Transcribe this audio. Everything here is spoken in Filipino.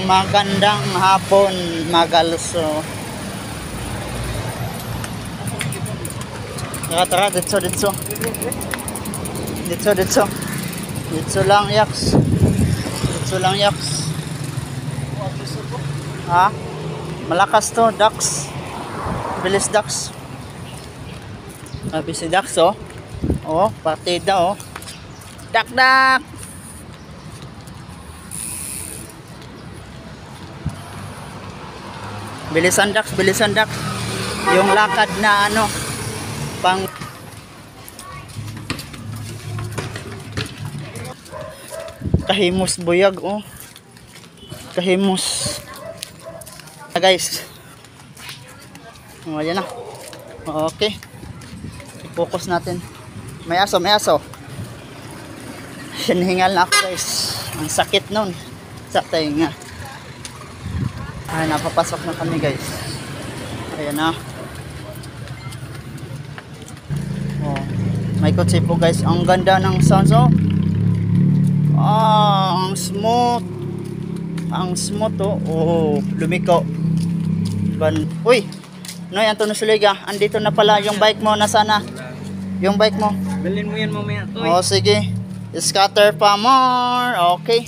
magandang hapon, Magalso. Tara, dito. Dito lang, yaks. Ha? Malakas to, ducks. Bilis ducks. Sabi si ducks, oh. Oh, partida, oh. Dak. Bilisan ducks. Yung lakad na ano, pang kahimos buyag, oh. Kahimos. Guys. Oh, ayan na. Okay. I-focus natin. May aso. Hinihingal na ako, guys. Ang sakit nun sa tenga. Ay, napapasok na kami, guys. Ayan na. Oh, may kotse po, guys. Ang ganda ng sounds, oh. Ang smooth. Oh. Oh, lumiko. Uy, Noy, Antonio Suliga, andito na pala yung bike mo. Nasana? Yung bike mo. Bilhin mo yan mamaya. Oh, sige. Scatter pa more. Okay.